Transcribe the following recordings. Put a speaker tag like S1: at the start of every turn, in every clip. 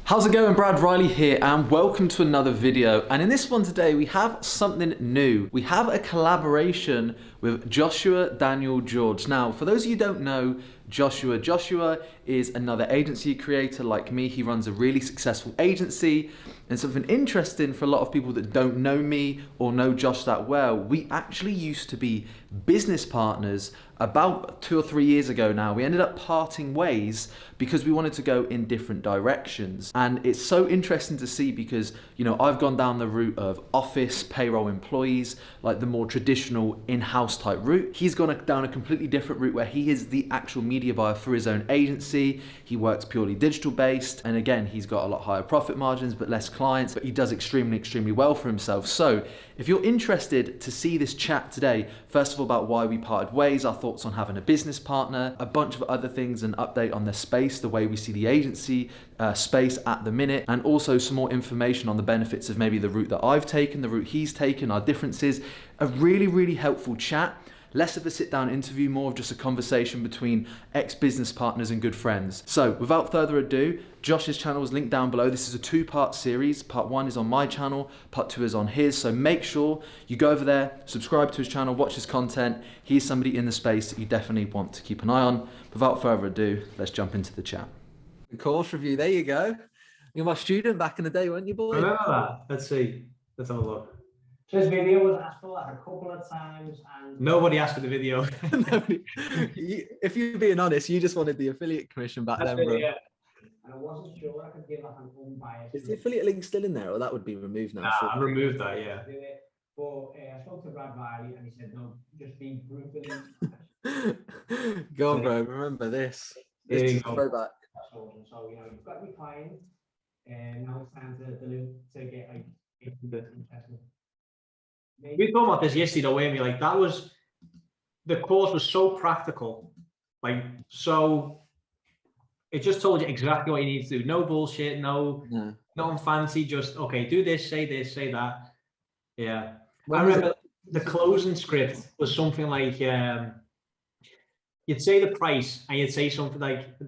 S1: How's it going? Brad Riley here and welcome to another video. And in this one today we have something new. We have a collaboration with Joshua Daniel George. Now for those of you who don't know Joshua is another agency creator like me. He runs a really successful agency, and something interesting for a lot of people that don't know me or know Josh that well, we actually used to be business partners about 2 or 3 years ago now. We ended up parting ways because we wanted to go in different directions. And it's so interesting to see because, you know, I've gone down the route of office payroll employees, like the more traditional in-house type route. He's gone down a completely different route where he is the actual media buyer through his own agency. He works purely digital based. And again, he's got a lot higher profit margins, but less clients, but he does extremely well for himself. So if you're interested to see this chat today, first of all, about why we parted ways, our thoughts on having a business partner, a bunch of other things, an update on the space, the way we see the agency space at the minute, and also some more information on the benefits of maybe the route that I've taken, the route he's taken, our differences. A really helpful chat. Less of a sit-down interview, more of just a conversation between ex-business partners and good friends. So without further ado, Josh's channel is linked down below. This is a 2-part series. Part 1 is on my channel, part 2 is on his. So make sure you go over there, subscribe to his channel, watch his content. He's somebody in the space that you definitely want to keep an eye on. Without further ado, let's jump into the chat. The course review, there you go. You're my student back in the day, weren't you, boy?
S2: Remember that? Let's see. Let's have a look.
S3: This video was asked for like a couple of times and
S2: Nobody asked for the video.
S1: If you're being honest, you just wanted the affiliate commission back then, bro.
S3: yeah. And I wasn't sure I could give like an unbiased.
S1: Is the affiliate link still in there, or that would be removed now?
S2: Nah, I've removed that, yeah.
S3: But I spoke to Brad Riley and he said, no, just be brutally.
S1: Go on, bro. Remember this.
S2: There
S1: This
S2: you
S1: is
S2: go.
S1: throwback.
S3: That's awesome. So, you know, you've got your client and now it's time to get like interesting.
S2: We talked about this yesterday, though, weren't we? Like, that was, the course was so practical. Like, so, it just told you exactly what you need to do. No bullshit, nothing fancy, just, okay, do this, say that. Yeah. I remember the closing script was something like, you'd say the price and you'd say something like,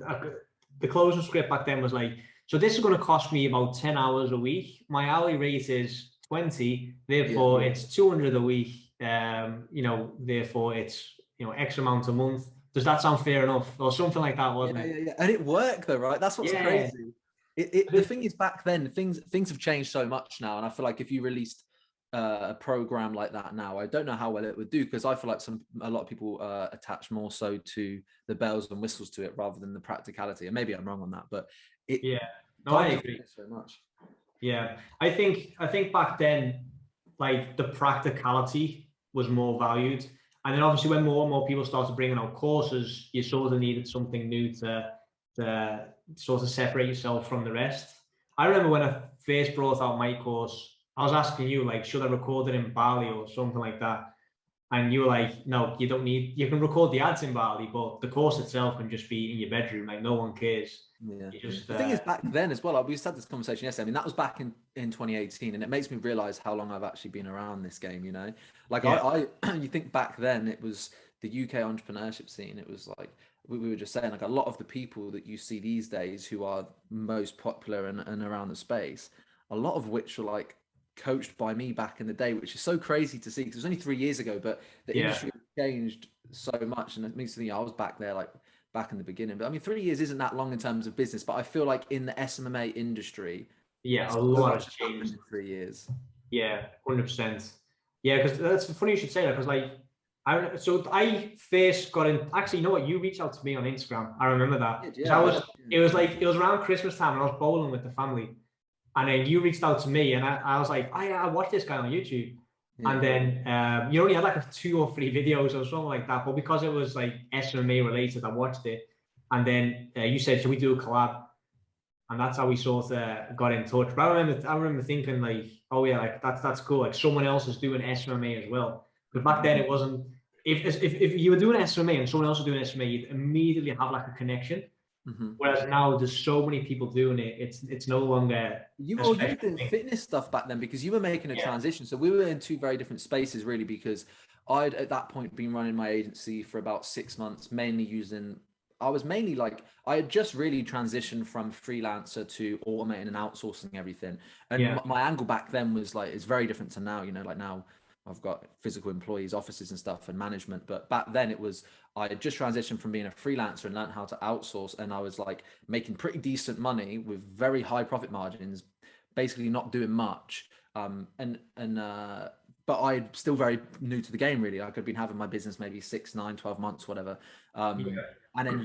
S2: the closing script back then was like, so this is going to cost me about 10 hours a week. My hourly rate is 20, therefore it's 200 a week. You know, therefore it's, you know, X amount a month. Does that sound fair enough? Or something like that, wasn't it?
S1: Yeah. And it worked though, right? That's what's crazy. The thing is, back then, things have changed so much now. And I feel like if you released a program like that now, I don't know how well it would do, because I feel like a lot of people attach more so to the bells and whistles to it rather than the practicality. And maybe I'm wrong on that, but
S2: I agree
S1: so much.
S2: Yeah, I think back then, like, the practicality was more valued, and then obviously when more and more people started bringing out courses, you sort of needed something new to sort of separate yourself from the rest. I remember when I first brought out my course, I was asking you, like, should I record it in Bali or something like that? And you were like, no, you don't need, you can record the ads in Bali, but the course itself can just be in your bedroom, like no one cares.
S1: Yeah. The thing is, back then as well, we just had this conversation yesterday. I mean, that was back in 2018, and it makes me realize how long I've actually been around this game, you know? Like, you think back then, it was the UK entrepreneurship scene. It was like, we were just saying, like, a lot of the people that you see these days who are most popular and around the space, a lot of which were like coached by me back in the day, which is so crazy to see, because it was only 3 years ago, but the industry changed so much. And it makes me think I was back there, like, back in the beginning. But I mean, 3 years isn't that long in terms of business, but I feel like in the SMMA industry,
S2: a lot has changed
S1: in 3 years.
S2: Yeah, 100%. Yeah, because that's funny you should say that, because like, I first got in, actually, you know what, you reached out to me on Instagram. I remember that. It was around Christmas time and I was bowling with the family, and then you reached out to me and I was like, I watched this guy on YouTube. Yeah. And then you only had like 2 or 3 videos or something like that, but because it was like SMMA related, I watched it. And then you said, should we do a collab? And that's how we sort of got in touch. But I remember thinking, like, oh yeah, like that's cool. Like, someone else is doing SMMA as well. But back then it wasn't. If you were doing SMMA and someone else was doing SMMA, you'd immediately have like a connection. Whereas now there's so many people doing it, it's no longer.
S1: You were doing fitness stuff back then, because you were making a transition. So we were in 2 very different spaces, really, because I'd at that point been running my agency for about 6 months, mainly using I was mainly like, I had just really transitioned from freelancer to automating and outsourcing everything. And
S2: Yeah.
S1: my angle back then was like, it's very different to now, you know, like now I've got physical employees, offices and stuff and management. But back then it was, I had just transitioned from being a freelancer and learned how to outsource. And I was like making pretty decent money with very high profit margins, basically not doing much. But I'm still very new to the game, really. I could have been having my business maybe 6, 9, 12 months, whatever.
S2: Yeah.
S1: And then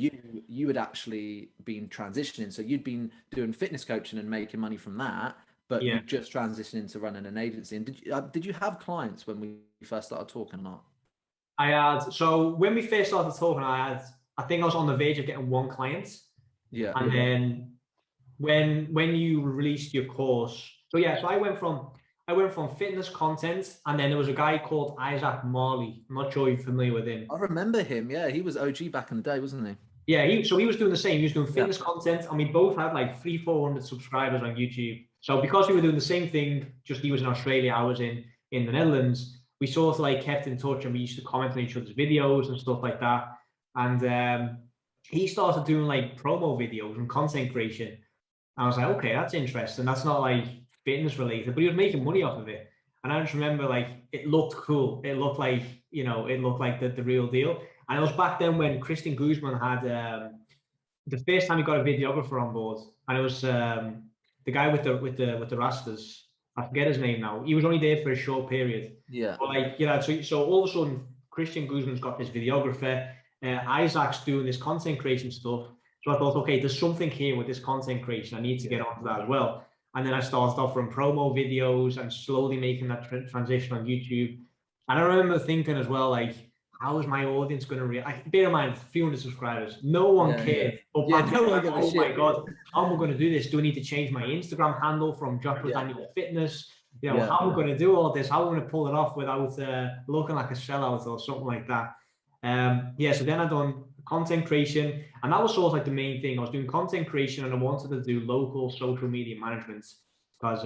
S1: you had actually been transitioning. So you'd been doing fitness coaching and making money from that, but
S2: Yeah.
S1: you just transitioned into running an agency. And did you have clients when we first started talking or not?
S2: I had, so when we first started talking, I think I was on the verge of getting one client.
S1: Yeah.
S2: And then when you released your course, so I went from fitness content, and then there was a guy called Isaac Marley. I'm not sure you're familiar with him.
S1: I remember him. Yeah, he was OG back in the day, wasn't he?
S2: Yeah, he was doing the same. He was doing
S1: Yeah.
S2: fitness content, and we both had like 300-400 subscribers on YouTube. So because we were doing the same thing, just he was in Australia, I was in the Netherlands. We sort of like kept in touch, and we used to comment on each other's videos and stuff like that. And he started doing like promo videos and content creation. I was like, okay, that's interesting. That's not like fitness related, but he was making money off of it. And I just remember like it looked cool. It looked like, it looked like the real deal. And it was back then when Christian Guzman had the first time he got a videographer on board, and it was the guy with the rastas. I forget his name now. He was only there for a short period.
S1: Yeah.
S2: But like, so all of a sudden Christian Guzman's got this videographer. Isaac's doing this content creation stuff. So I thought, okay, there's something here with this content creation. I need to get onto that as well. And then I started off from promo videos and slowly making that transition on YouTube. And I remember thinking as well, like, how is my audience going to react? Bear in mind, 300 subscribers. No one cared. But
S1: no one gave a
S2: oh
S1: shit.
S2: my God, how am I going to do this? Do I need to change my Instagram handle from Joshua Daniel Fitness? How am I going to do all this? How am I going to pull it off without looking like a sellout or something like that? So then I done content creation, and that was sort of like the main thing. I was doing content creation, and I wanted to do local social media management because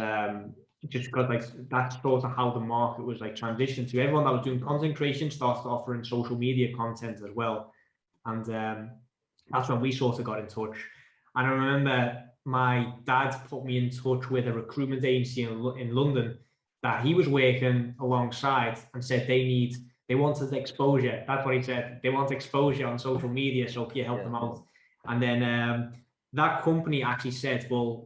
S2: just because like that's sort of how the market was like transitioned to. Everyone that was doing content creation started offering social media content as well, and that's when we sort of got in touch. And I remember my dad put me in touch with a recruitment agency in London that he was working alongside, and said they wanted exposure. That's what he said. They want exposure on social media, so can you help them out? And then that company actually said, well,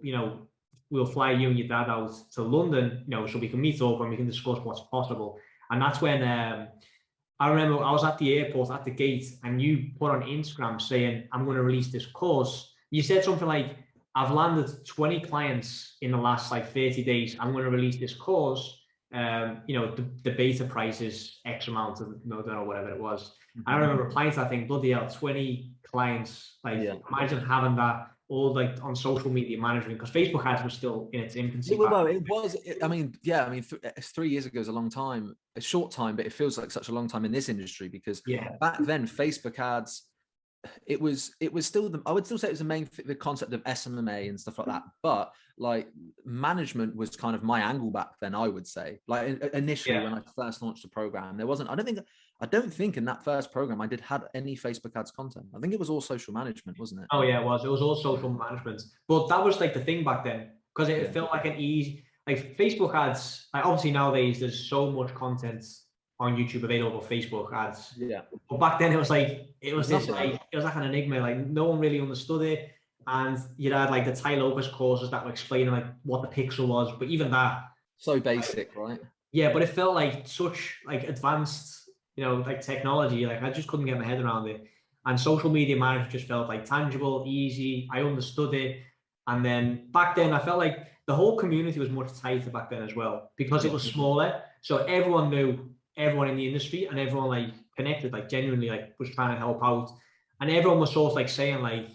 S2: we'll fly you and your dad out to London, so we can meet up and we can discuss what's possible. And that's when I remember I was at the airport at the gate, and you put on Instagram saying, I'm going to release this course. You said something like, I've landed 20 clients in the last like 30 days. I'm going to release this course. The beta price is X amount of, I don't know, whatever it was. I remember replying to that thing, bloody hell, 20 clients. Like, imagine having that all like on social media management, because Facebook ads was still in its infancy.
S1: Well, it was. I mean, 3 years ago is a long time, a short time, but it feels like such a long time in this industry because back then Facebook ads, it was still I would still say it was the concept of SMMA and stuff like that, but like management was kind of my angle back then. I would say, like initially when I first launched the program, there wasn't. I don't think in that first program I had any Facebook ads content. I think it was all social management, wasn't it?
S2: Oh yeah, it was. It was all social management, but that was like the thing back then, because it felt like an easy, like Facebook ads. Like obviously nowadays there's so much content on YouTube available for Facebook ads.
S1: Yeah.
S2: But back then it was like it was like an enigma. Like no one really understood it, and you had like the Tai Lopez courses that were explaining like what the pixel was, but even that,
S1: so basic, right?
S2: Yeah, but it felt like such like advanced, like technology. Like I just couldn't get my head around it. And social media management just felt like tangible, easy. I understood it. And then back then I felt like the whole community was much tighter back then as well, because it was smaller. So everyone knew everyone in the industry, and everyone like connected, like genuinely like was trying to help out. And everyone was sort of like saying like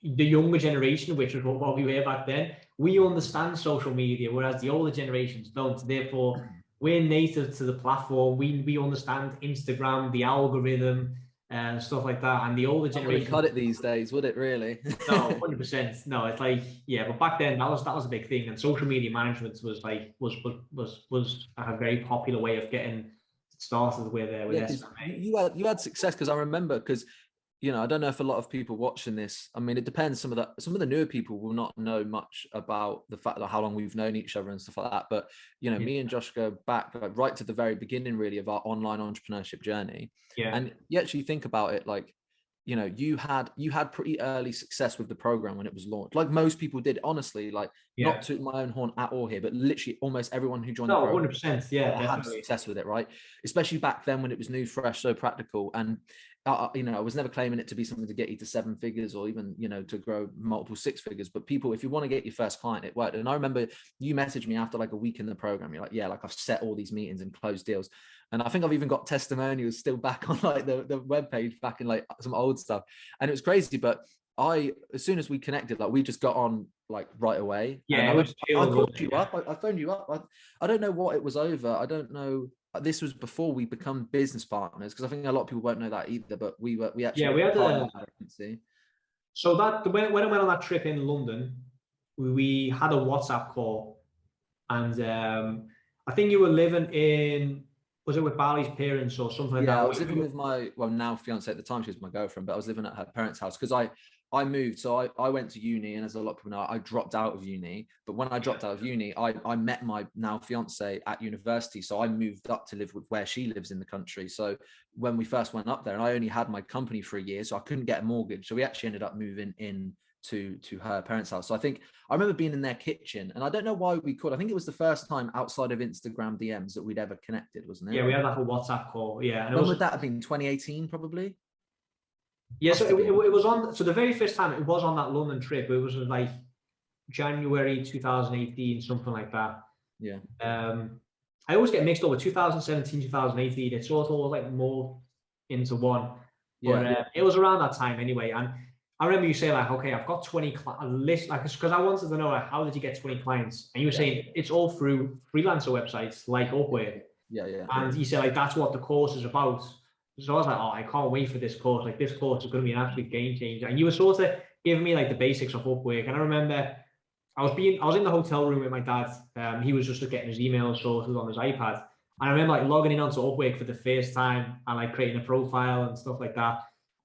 S2: the younger generation, which was what we were back then, we understand social media, whereas the older generations don't. Therefore, we're native to the platform. We understand Instagram, the algorithm, and stuff like that. And the older generation
S1: wouldn't cut it these days, would it really?
S2: No, 100%. No, it's like, but back then that was a big thing, and social media management was a very popular way of getting started with SMMA.
S1: You had success, because I remember, because I don't know if a lot of people watching this, I mean, it depends. Some of the newer people will not know much about the fact that how long we've known each other and stuff like that. But me and Josh go back like right to the very beginning, really, of our online entrepreneurship journey.
S2: Yeah.
S1: And you actually think about it, like, you had pretty early success with the program when it was launched, like most people did, honestly. Like, not to my own horn at all here, but literally almost everyone who joined the program
S2: 100%, yeah,
S1: had success with it, right? Especially back then when it was new, fresh, so practical. And I was never claiming it to be something to get you to 7 figures or even to grow multiple 6 figures. But people, if you want to get your first client, it worked. And I remember you messaged me after like a week in the program. You're like, yeah, like I've set all these meetings and closed deals. And I think I've even got testimonials still back on like the webpage, back in like some old stuff. And it was crazy. But as soon as we connected, like we just got on like right away.
S2: Yeah,
S1: and
S2: I
S1: called you up. I phoned you up. I don't know what it was over. I don't know. This was before we become business partners, because I think a lot of people won't know that either. But we actually
S2: we had
S1: So
S2: when I went on that trip in London, we had a WhatsApp call, and I think you were living in, was it with Barley's parents or something like that?
S1: Yeah, I was living with my now fiance at the time. She was my girlfriend, but I was living at her parents' house because I moved. So I went to uni, and as a lot of people know, I dropped out of uni. But when I dropped out of uni, I met my now fiance at university. So I moved up to live with where she lives in the country. So when we first went up there, and I only had my company for a year, so I couldn't get a mortgage. So we actually ended up moving in to her parents' house. So I remember being in their kitchen, and I don't know why we could. I think it was the first time outside of Instagram DMs that we'd ever connected, wasn't it?
S2: Yeah, we had like a WhatsApp call. Yeah, and
S1: when would that have been? 2018, probably.
S2: Yeah, so it was on. So the very first time it was on that London trip. It was like January 2018, something like that.
S1: Yeah.
S2: I always get mixed up with 2017, 2018. It's sort of all like more into one. But it was around that time anyway. And I remember you saying like, okay, I've got 20 list, like, because I wanted to know like, how did you get 20 clients? And you were saying it's all through freelancer websites like Upwork.
S1: Yeah.
S2: And you said like that's what the course is about. So I was like, oh, I can't wait for this course. Like this course is going to be an absolute game changer. And you were sort of giving me like the basics of Upwork. And I remember I was in the hotel room with my dad. He was just getting his emails sorted on his iPad. And I remember like logging in onto Upwork for the first time and like creating a profile and stuff like that.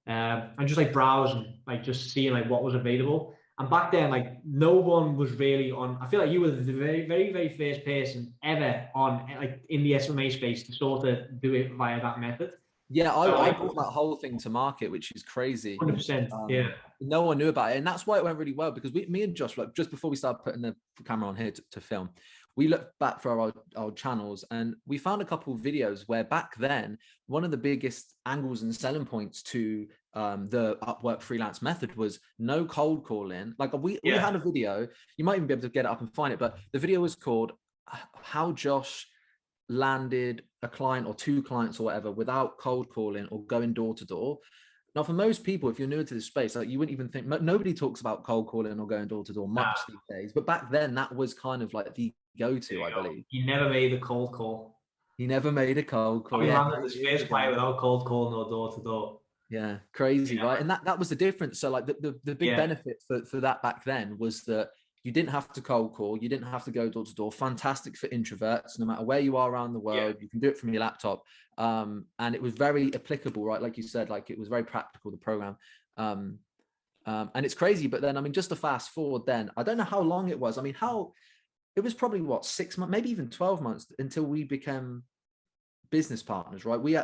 S2: And just like browsing, like just seeing like what was available. And back then, like no one was really on. I feel like you were the very, very, very first person ever on like in the SMMA space to sort of do it via that method.
S1: Yeah, I brought that whole thing to market, which is crazy.
S2: 100%. Yeah.
S1: No one knew about it, and that's why it went really well, because me and Josh, like just before we started putting the camera on here to film, we looked back for our channels, and we found a couple of videos where back then one of the biggest angles and selling points to the Upwork freelance method was no cold calling. Like we had a video, you might even be able to get it up and find it, but the video was called "How Josh Landed a Client or 2 clients or whatever without cold calling or going door to door." Now, for most people, if you're new to this space, like you wouldn't even think, nobody talks about cold calling or going door to door much these days. But back then, that was kind of like the go-to, I believe.
S2: He never made a cold call.
S1: He never made a cold call.
S2: He landed his first client without cold calling or door to door.
S1: Yeah, crazy, right? And that was the difference. So like the big benefit for that back then was that you didn't have to cold call. You didn't have to go door to door. Fantastic for introverts, no matter where you are around the world. You can do it from your laptop. And it was very applicable, right? Like you said, like it was very practical, the program. And it's crazy. But then, I mean, just to fast forward then, I don't know how long it was. I mean, it was probably 6 months, maybe even 12 months until we became business partners, right? We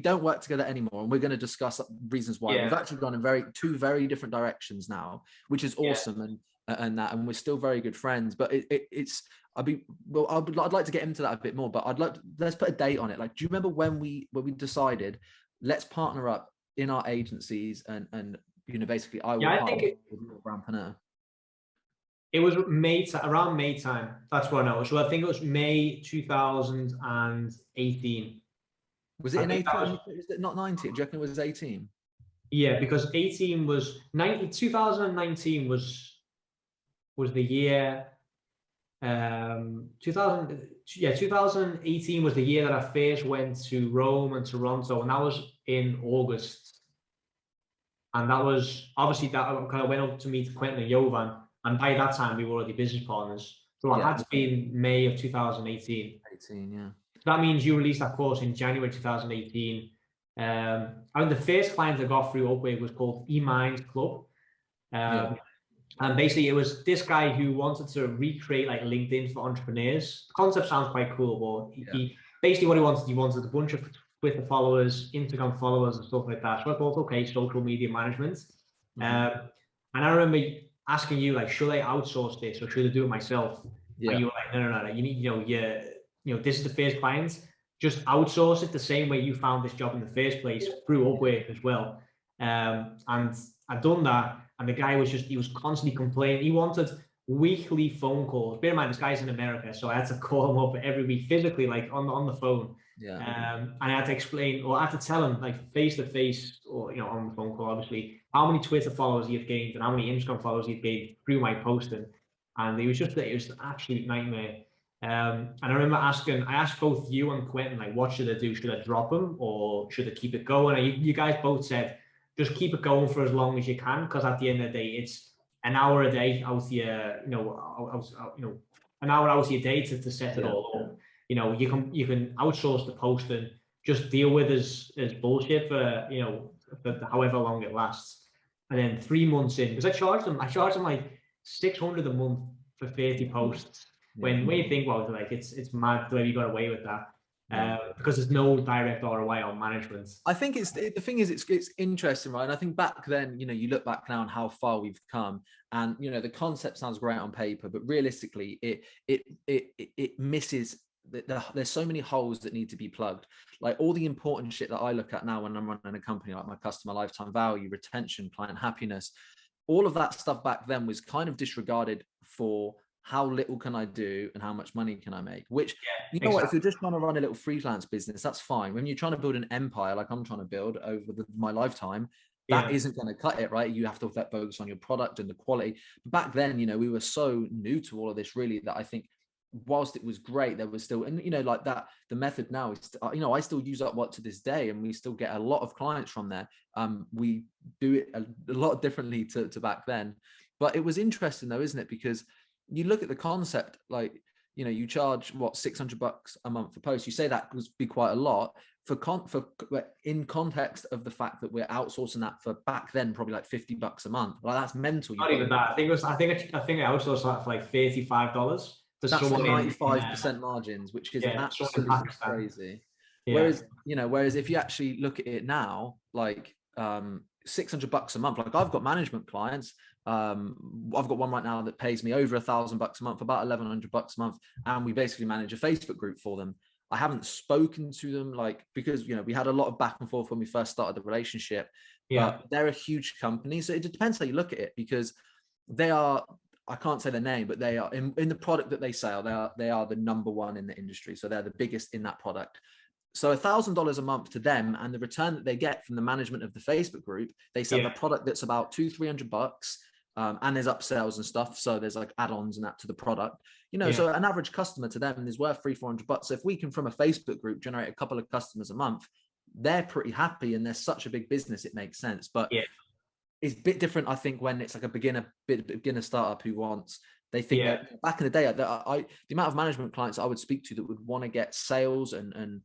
S1: don't work together anymore, and we're going to discuss reasons why. We've actually gone in two very different directions now, which is awesome. And we're still very good friends, but I'd like to get into that a bit more, but let's put a date on it. Like, do you remember when we decided let's partner up in our agencies and basically I think
S2: it was around May time. That's what I know. So I think it was May 2018.
S1: Was it in 18? Was it not 19? Do you reckon it was 18?
S2: Yeah, because 18 was 2019 was the year. 2018 was the year that I first went to Rome and Toronto, and that was in August. And that was obviously that I kind of went up to meet Quentin and Jovan, and by that time we were already business partners. So it had to be in May of 2018.
S1: 18, yeah.
S2: that means you released that course in January 2018. I mean, the first client I got through Upwork was called eMind Club. And basically, it was this guy who wanted to recreate like LinkedIn for entrepreneurs. The concept sounds quite cool, but he basically what he wanted a bunch of Twitter followers, Instagram followers, and stuff like that. So I thought, okay, social media management. And I remember asking you, like, should I outsource this or should I do it myself? And you were like, no. You need, this is the first client. Just outsource it the same way you found this job in the first place through Upwork as well. And I've done that. And the guy he was constantly complaining. He wanted weekly phone calls. Bear in mind, this guy's in America, so I had to call him up every week physically, like on the phone. And I had to explain, or I had to tell him, like face to face, or on the phone call, obviously, how many Twitter followers he had gained and how many Instagram followers he had gained through my posting. And it was an absolute nightmare. And I remember I asked both you and Quentin, like, what should I do? Should I drop him or should I keep it going? And you guys both said, just keep it going for as long as you can, because at the end of the day, it's an hour a day out your, an hour out of your day to set it all up. You can outsource the posting, just deal with as bullshit for for however long it lasts. And then 3 months in, because I charged them like $600 a month for 30 posts. When you think about it, like it's mad the way you got away with that. Because there's no direct ROI on management.
S1: I think the thing is, it's interesting, right? And I think back then, you look back now on how far we've come, and the concept sounds great on paper, but realistically, it misses. There's so many holes that need to be plugged. Like all the important shit that I look at now when I'm running a company, like my customer lifetime value, retention, client happiness, all of that stuff back then was kind of disregarded for how little can I do and how much money can I make? Which, what, if you're just trying to run a little freelance business, that's fine. When you're trying to build an empire, like I'm trying to build over my lifetime, that isn't going to cut it, right? You have to focus on your product and the quality. But back then, we were so new to all of this, really, that I think whilst it was great, there was still, and like that, the method now is, I still use Upwork to this day, and we still get a lot of clients from there. We do it a lot differently to back then. But it was interesting though, isn't it? Because you look at the concept, like, you charge what, $600 a month for posts. You say that would be quite a lot in context of the fact that we're outsourcing that for back then probably like $50 a month. Well, that's mental.
S2: Not even that. I think I outsourced that for like $35.
S1: That's 95% margins, which is absolutely crazy. Whereas if you actually look at it now, like $600 a month, like I've got management clients. I've got one right now that pays me over $1,000 a month, about $1,100 a month, and we basically manage a Facebook group for them. I haven't spoken to them, because we had a lot of back and forth when we first started the relationship. But they're a huge company, so it depends how you look at it, because they are, I can't say their name, but they are in the product that they sell, they are the number one in the industry, so they're the biggest in that product. So $1,000 a month to them, and the return that they get from the management of the Facebook group, they sell a product that's about $200-300, and there's upsells and stuff. So there's like add-ons and that to the product, so an average customer to them is worth $300-400. So if we can, from a Facebook group, generate a couple of customers a month, they're pretty happy, and they're such a big business, it makes sense. But it's a bit different, I think, when it's like a beginner startup who wants, they think that back in the day, the amount of management clients I would speak to that would want to get sales and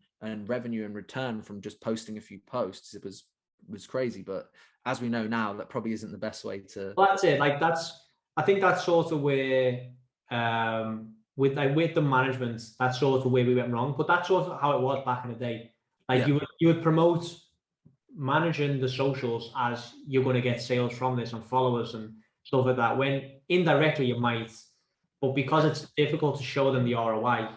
S1: revenue and return from just posting a few posts, it was crazy. But as we know now, that probably isn't the best way to.
S2: Well, that's it. Like I think that's sort of where with the management, that's sort of where we went wrong. But that's sort of how it was back in the day. Like you would promote managing the socials as you're going to get sales from this and followers and stuff like that, when indirectly you might, but because it's difficult to show them the ROI,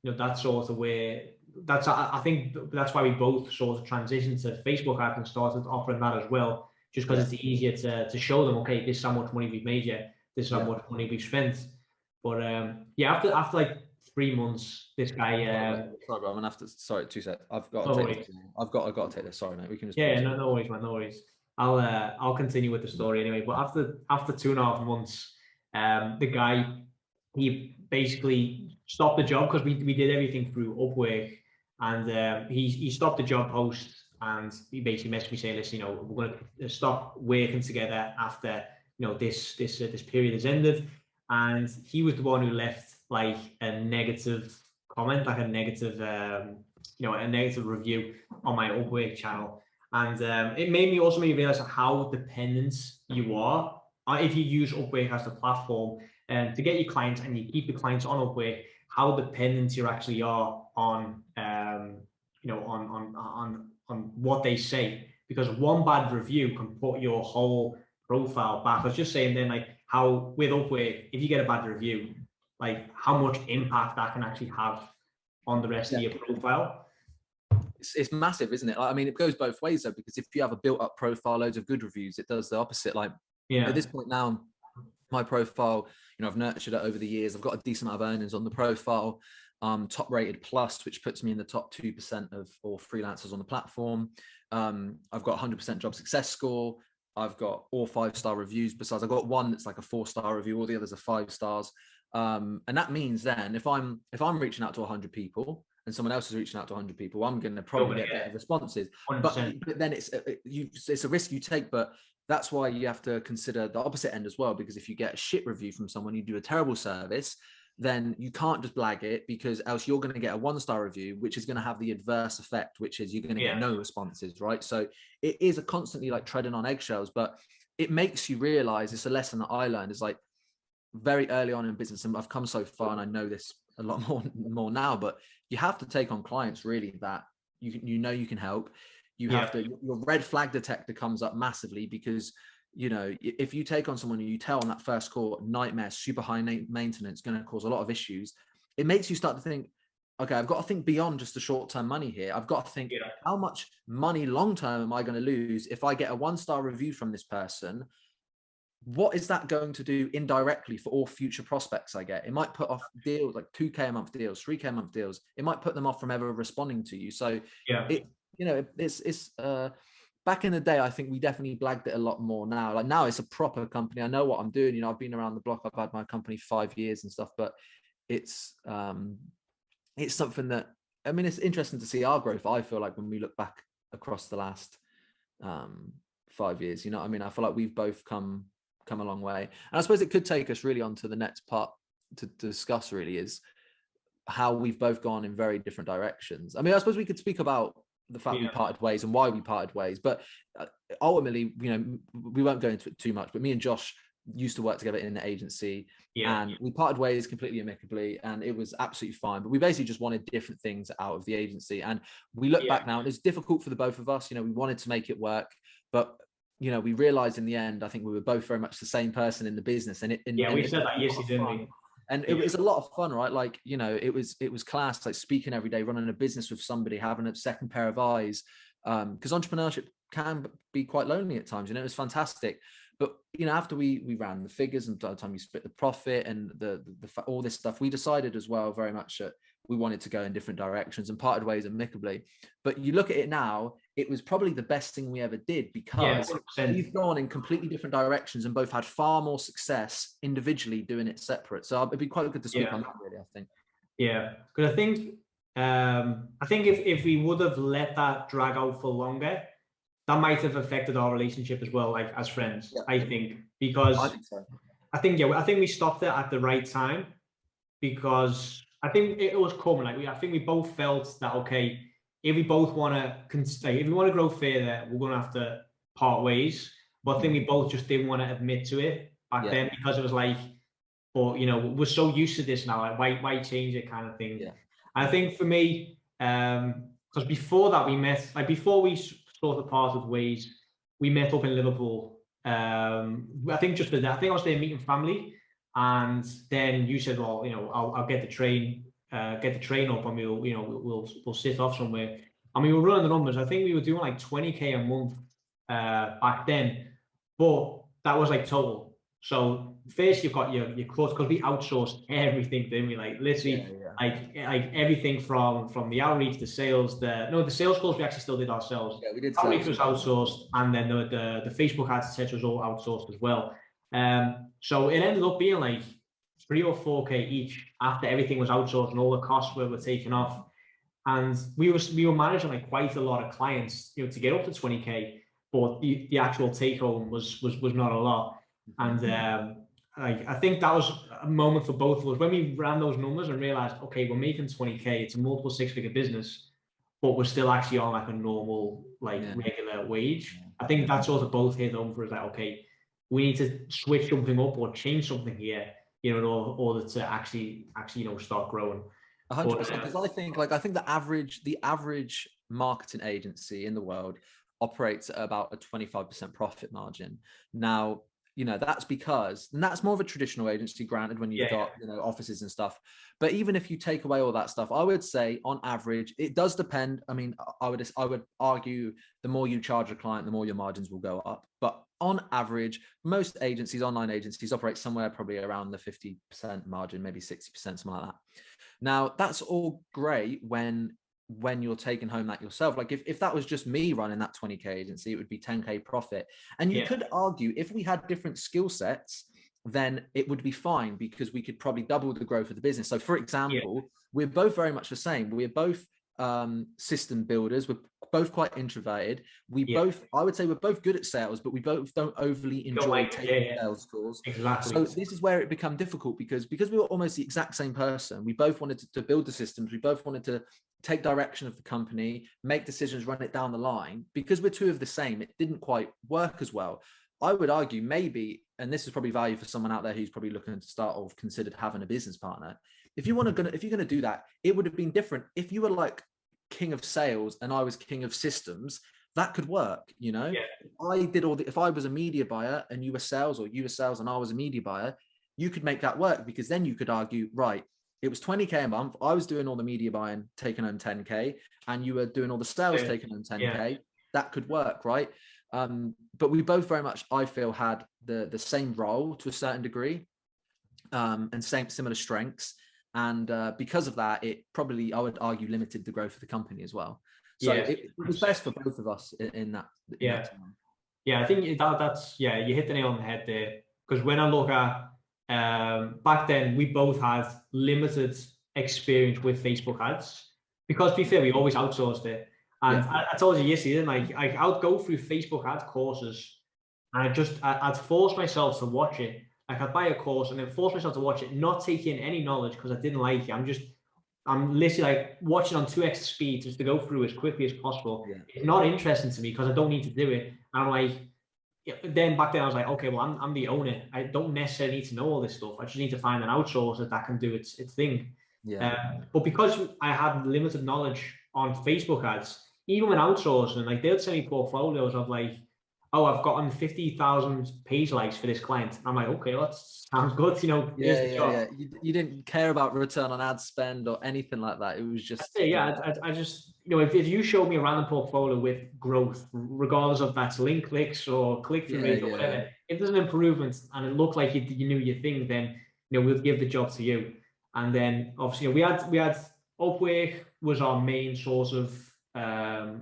S2: that's sort of where I think that's why we both sort of transitioned to Facebook ads and started offering that as well, just because it's easier to show them, okay, this is how much money we've made yet, this is how much money we've spent. But after like 3 months, this guy
S1: sorry, bro, I'm gonna have to, sorry, 2 seconds. I've got to take this. Sorry, mate. We can just
S2: no worries, man, no worries. I'll continue with the story anyway. But after 2.5 months, the guy, he basically stopped the job, because we did everything through Upwork, and he stopped the job post, and he basically messaged me saying, listen, we're going to stop working together after this period has ended. And he was the one who left like a negative comment, like a negative, you know, a negative review on my Upwork channel. And it made me realize how dependent you are if you use Upwork as the platform to get your clients, and you keep your clients on Upwork, how dependent you actually are on, you know, on what they say, because one bad review can put your whole profile back. I was just saying then, like, how with Upwork, if you get a bad review, like how much impact that can actually have on the rest of your profile.
S1: It's massive, isn't it? Like, I mean, it goes both ways though, because if you have a built-up profile, loads of good reviews, it does the opposite. Like, at this point now, my profile, you know, I've nurtured it over the years. I've got a decent amount of earnings on the profile. Top rated plus, which puts me in the top 2% of all freelancers on the platform. I've got 100% job success score. I've got all 5-star reviews. Besides, I've got one that's like a 4-star review. All the others are 5 stars. And that means then if I'm reaching out to 100 people and someone else is reaching out to 100 people, I'm going to probably get better responses. But then it's a risk you take. But that's why you have to consider the opposite end as well, because if you get a shit review from someone, you do a terrible service, then you can't just blag it, because else you're going to get a 1-star review, which is going to have the adverse effect, which is you're going to get no responses, right? So it is a constantly like treading on eggshells, but it makes you realize, it's a lesson that I learned, is like very early on in business, and I've come so far and I know this a lot more now, but you have to take on clients really that you know you can help. You have to, your red flag detector comes up massively, because, you know, if you take on someone and you tell on that first call, nightmare, super high maintenance, going to cause a lot of issues, it makes you start to think, okay, I've got to think beyond just the short-term money here. I've got to think, how much money long-term am I going to lose if I get a 1-star review from this person? What is that going to do indirectly for all future prospects I get? It might put off deals like 2K a month deals, 3K a month deals. It might put them off from ever responding to you. So you know, it's back in the day, I think we definitely blagged it a lot more. Now, like, now it's a proper company. I know what I'm doing. You know, I've been around the block. I've had my company 5 years and stuff, but it's something that, I mean, it's interesting to see our growth. I feel like when we look back across the last 5 years, you know what I mean? I feel like we've both come a long way. And I suppose it could take us really on to the next part to discuss really, is how we've both gone in very different directions. I mean, I suppose we could speak about the fact we parted ways and why we parted ways, but ultimately, you know, we won't go into it too much, but me and Josh used to work together in the agency, and we parted ways completely amicably, and it was absolutely fine. But we basically just wanted different things out of the agency, and we look back now, and it's difficult for the both of us. You know, we wanted to make it work, but you know, we realized in the end, I think we were both very much the same person in the business, and
S2: we said that yesterday, didn't we?
S1: And it was a lot of fun, right? Like, you know, it was class, like speaking every day, running a business with somebody, having a second pair of eyes, because entrepreneurship can be quite lonely at times. You know, it was fantastic. But, you know, after we ran the figures, and by the time we split the profit and the all this stuff, we decided as well very much that we wanted to go in different directions and parted ways amicably. But you look at it now, it was probably the best thing we ever did, because we've gone in completely different directions and both had far more success individually doing it separate. So it'd be quite good to speak on that, really, I think.
S2: Yeah, because I think if we would have let that drag out for longer, that might have affected our relationship as well, like as friends. I think, because
S1: I think so.
S2: I think we stopped it at the right time, because I think it was coming. Like, I think we both felt that, okay, if we both want to grow further, we're going to have to part ways. But I think we both just didn't want to admit to it back then, because it was like, but you know, we're so used to this now. Like, why change it, kind of thing. I think for me, because before that we met, like before we sort of parted ways, we met up in Liverpool. I think just for that, I think I was there meeting family. And then you said, well, you know, I'll get the train up, and we'll sit off somewhere. And we were running the numbers. I think we were doing like 20K a month back then, but that was like total. So first you've got your course, because we outsourced everything, didn't we? Like literally, like everything from the outreach, the sales, the sales calls we actually still did ourselves.
S1: Yeah, we did.
S2: Outreach was outsourced, and then the Facebook ads, etc., was all outsourced as well. So it ended up being like 3 or 4K each after everything was outsourced and all the costs were taken off. And we were managing like quite a lot of clients, you know, to get up to 20K, but the actual take home was not a lot. And like, I think that was a moment for both of us when we ran those numbers and realized, okay, we're making 20K. It's a multiple six-figure business, but we're still actually on like a normal, like regular wage. I think that's also both hit home for us. Like, okay, we need to switch something up or change something here, you know, in order to actually, you know, start growing.
S1: 100%. Because I think the average marketing agency in the world operates at about a 25% profit margin. Now, you know, that's because, and that's more of a traditional agency, granted, when you've got, you know, offices and stuff. But even if you take away all that stuff, I would say on average, it does depend. I mean, I would argue the more you charge a client, the more your margins will go up. But on average, most agencies, online agencies, operate somewhere probably around the 50% margin, maybe 60%, something like that. Now, that's all great when you're taking home that yourself. Like if that was just me running that 20K agency, it would be 10K profit. And you could argue if we had different skill sets, then it would be fine because we could probably double the growth of the business. So for example, we're both very much the same. We're both system builders. We're both quite introverted. We both, I would say we're both good at sales, but we both don't overly enjoy taking sales calls.
S2: Exactly.
S1: So this is where it became difficult because we were almost the exact same person. We both wanted to build the systems. We both wanted to take direction of the company, make decisions, run it down the line. Because we're two of the same, it didn't quite work as well. I would argue maybe, and this is probably value for someone out there who's probably looking to start or considered having a business partner. If you're going to do that, it would have been different. If you were like king of sales and I was king of systems, that could work, you know. If I was a media buyer and you were sales, or you were sales and I was a media buyer, you could make that work because then you could argue, right, it was 20K a month. I was doing all the media buying, taking home 10K, and you were doing all the sales, taking home 10K. That could work, right? But we both very much, I feel, had the same role to a certain degree, and similar strengths. And because of that, it probably, I would argue, limited the growth of the company as well. So it was best for both of us in that time.
S2: Yeah, I think that's, you hit the nail on the head there. Because when I look at, back then, we both had limited experience with Facebook ads. Because to be fair, we always outsourced it. And I told you yesterday, like, I would go through Facebook ad courses and I'd force myself to watch it. Like, I'd buy a course and then force myself to watch it, not take in any knowledge because I didn't like it. I'm literally like watching on 2x speed just to go through as quickly as possible. It's not interesting to me because I don't need to do it. And I'm like, then back then I was like, okay, well, I'm the owner. I don't necessarily need to know all this stuff. I just need to find an outsourcer that can do its thing. But because I had limited knowledge on Facebook ads, even when outsourcing, like, they'd send me portfolios of like, oh, I've gotten 50,000 page likes for this client. I'm like, okay, well, that sounds good. You know,
S1: You didn't care about return on ad spend or anything like that. It was just,
S2: I just, you know, if you show me a random portfolio with growth, regardless of that's link clicks or click-through rate or whatever, if there's an improvement and it looked like you knew your thing, then, you know, we'll give the job to you. And then obviously, you know, we had Upwork was our main source of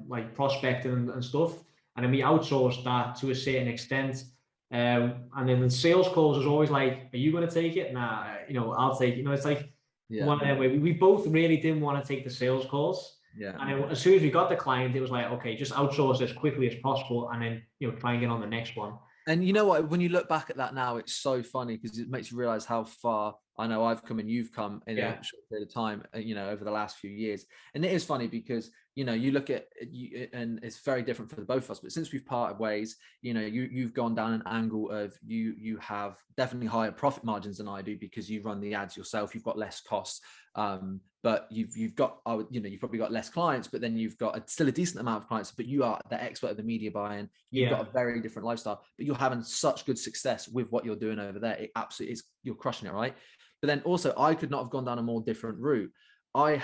S2: like prospecting and stuff. And then we outsourced that to a certain extent. And then the sales calls was always like, are you going to take it? Nah, you know, I'll take it. You know, it's like one of them where we both really didn't want to take the sales calls. And as soon as we got the client, it was like, okay, just outsource as quickly as possible and then, you know, try and get on the next one.
S1: And you know what, when you look back at that now, it's so funny because it makes you realize how far I know I've come and you've come in a short period of time, you know, over the last few years. And it is funny because, you know, you look at you, and it's very different for the both of us, but since we've parted ways, you know, you've gone down an angle of you have definitely higher profit margins than I do because you run the ads yourself, you've got less costs. But you've got, you know, you've probably got less clients, but then you've got still a decent amount of clients, but you are the expert of the media buying. You've got a very different lifestyle, but you're having such good success with what you're doing over there. It absolutely is, you're crushing it, right? But then also I could not have gone down a more different route. I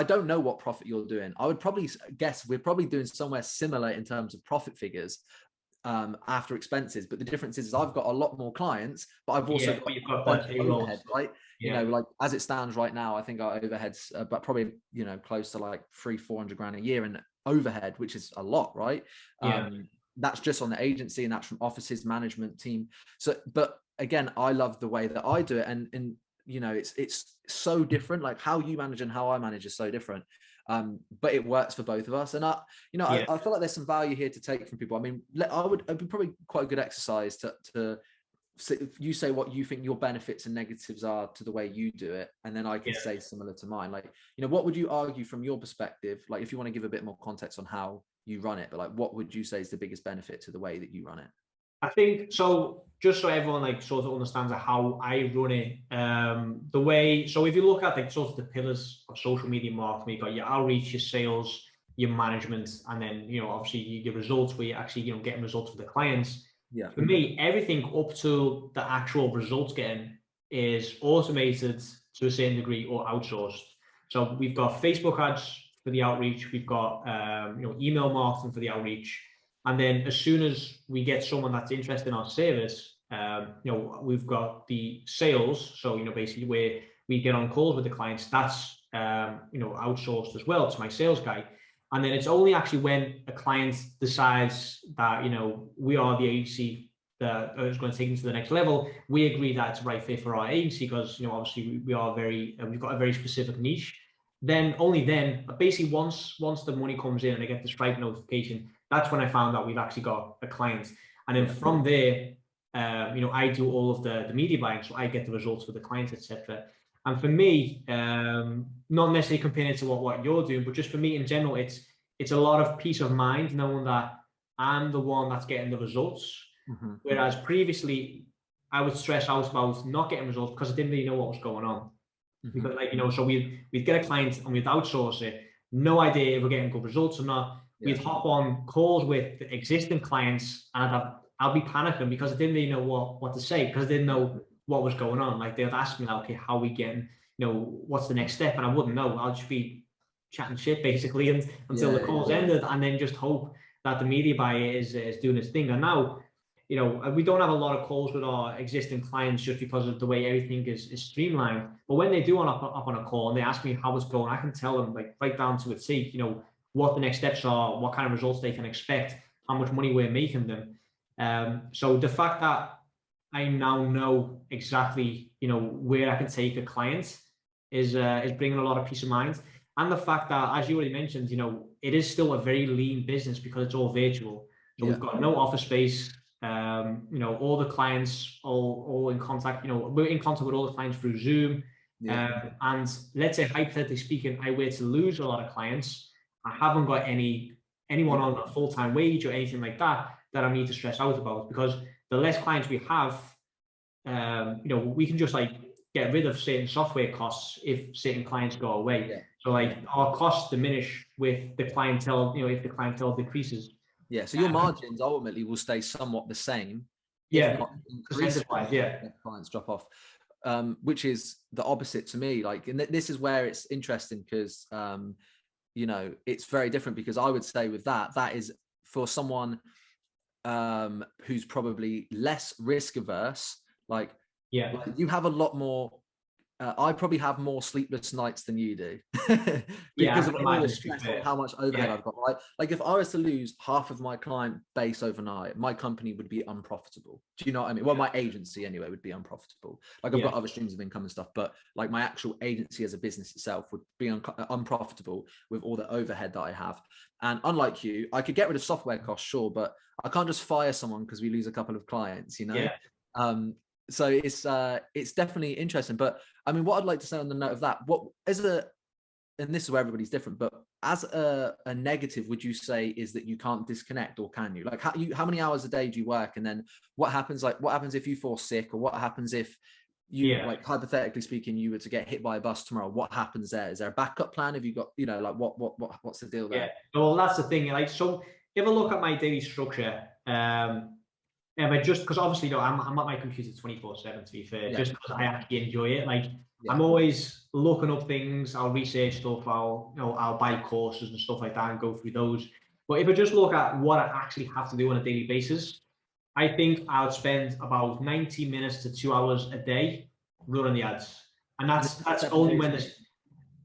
S1: don't know what profit you're doing. I would probably guess we're probably doing somewhere similar in terms of profit figures after expenses, but the difference is I've got a lot more clients, but I've also got overhead, right? You know, like as it stands right now, I think our overheads, but probably, you know, close to like 300-400 grand a year in overhead, which is a lot, right? That's just on the agency and that's from offices, management team. So, but again, I love the way that I do it, and you know, it's so different. Like how you manage and how I manage is so different. But it works for both of us. And I feel like there's some value here to take from people. I mean, it'd be probably quite a good exercise to so if you say what you think your benefits and negatives are to the way you do it, and then I can say similar to mine. Like, you know, what would you argue from your perspective? Like, if you want to give a bit more context on how you run it, but like, what would you say is the biggest benefit to the way that you run it?
S2: I think so. Just so everyone like sort of understands how I run it, the way. So if you look at like sort of the pillars of social media marketing, you've got your outreach, your sales, your management, and then obviously your results, where you're actually getting results for the clients.
S1: Yeah.
S2: For me, everything up to the actual results getting is automated to a certain degree or outsourced. So we've got Facebook ads for the outreach, we've got email marketing for the outreach. And then as soon as we get someone that's interested in our service, we've got the sales. So, basically where we get on calls with the clients, that's, outsourced as well to my sales guy. And then it's only actually when a client decides that, we are the agency that is going to take them to the next level, we agree that it's the right fit for our agency because, obviously we are we've got a very specific niche. Then only then, basically once the money comes in and I get the Stripe notification, that's when I found out we've actually got a client. And then from there, I do all of the media buying, so I get the results for the clients, etc. And for me, not necessarily comparing it to what you're doing, but just for me in general, it's a lot of peace of mind knowing that I'm the one that's getting the results. Mm-hmm. Whereas previously, I would stress out about not getting results because I didn't really know what was going on. Mm-hmm. Because so we'd get a client and we'd outsource it, no idea if we're getting good results or not. We'd hop on calls with existing clients and I'll be panicking because I didn't really know what to say because I didn't know what was going on. Like they'd ask me, like, okay, how are we getting, what's the next step? And I wouldn't know. I'll just be chatting shit basically until the calls ended, and then just hope that the media buyer is doing its thing. And now, we don't have a lot of calls with our existing clients just because of the way everything is streamlined. But when they do up on a call and they ask me how it's going, I can tell them like right down to a T, what the next steps are, what kind of results they can expect, how much money we're making them. So the fact that I now know exactly, where I can take a client is bringing a lot of peace of mind. And the fact that, as you already mentioned, it is still a very lean business because it's all virtual. So we've got no office space. All the clients all in contact, we're in contact with all the clients through Zoom. And let's say, hypothetically speaking, I were to lose a lot of clients. I haven't got anyone on a full-time wage or anything like that I need to stress out about, because the less clients we have, we can just like get rid of certain software costs if certain clients go away. So like our costs diminish with the clientele, if the clientele decreases.
S1: Yeah, so your margins ultimately will stay somewhat the same.
S2: Percentage-wise,
S1: clients drop off, which is the opposite to me. Like, and this is where it's interesting because, it's very different, because I would say with that is for someone who's probably less risk averse. Like you have a lot more. I probably have more sleepless nights than you do because of all the stress on how much overhead I've got. Right? Like if I was to lose half of my client base overnight, my company would be unprofitable. Do you know what I mean? Well, my agency anyway would be unprofitable. Like I've got other streams of income and stuff, but like my actual agency as a business itself would be unprofitable with all the overhead that I have. And unlike you, I could get rid of software costs, sure, but I can't just fire someone because we lose a couple of clients, So it's definitely interesting. But I mean, what I'd like to say on the note of that, and this is where everybody's different, but as a negative, would you say is that you can't disconnect, or can you? Like how many hours a day do you work? And then what happens if you fall sick, or what happens if you, like hypothetically speaking, you were to get hit by a bus tomorrow? What happens there? Is there a backup plan? Have you got, like what's the deal there?
S2: Well, that's the thing. Like, so if I look at my daily structure, just because obviously, I'm at my computer 24/7, to be fair, just because I actually enjoy it. Like I'm always looking up things. I'll research stuff. I'll buy courses and stuff like that and go through those. But if I just look at what I actually have to do on a daily basis, I think I'll spend about 90 minutes to 2 hours a day running the ads, and that's only when there's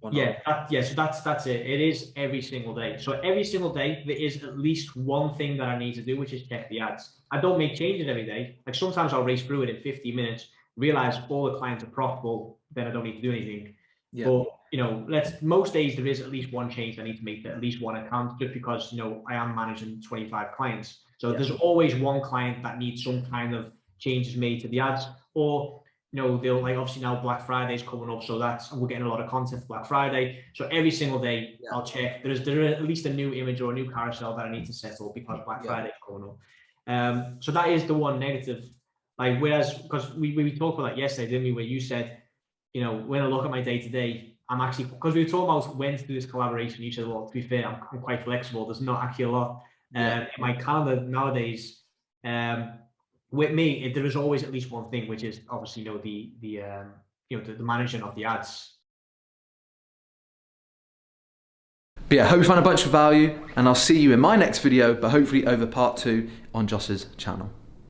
S2: so that's it. It is every single day. So every single day there is at least one thing that I need to do, which is check the ads. I don't make changes every day. Like sometimes I'll race through it in 15 minutes, realize all the clients are profitable, then I don't need to do anything. But most days there is at least one change I need to make to at least one account, just because I am managing 25 clients. So there's always one client that needs some kind of changes made to the ads, or they'll like, obviously now Black Friday is coming up, so we're getting a lot of content for Black Friday. So every single day I'll check there is at least a new image or a new carousel that I need to set up because Black Friday is coming up. So that is the one negative. Like, whereas, because we talked about that yesterday, didn't we? Where you said, when I look at my day to day, I'm actually, because we were talking about when to do this collaboration, you said, well, to be fair, I'm quite flexible. There's not actually a lot in my calendar nowadays. With me, there is always at least one thing, which is obviously the managing of the ads.
S1: But yeah, hope you found a bunch of value, and I'll see you in my next video, but hopefully over part 2 on Josh's channel.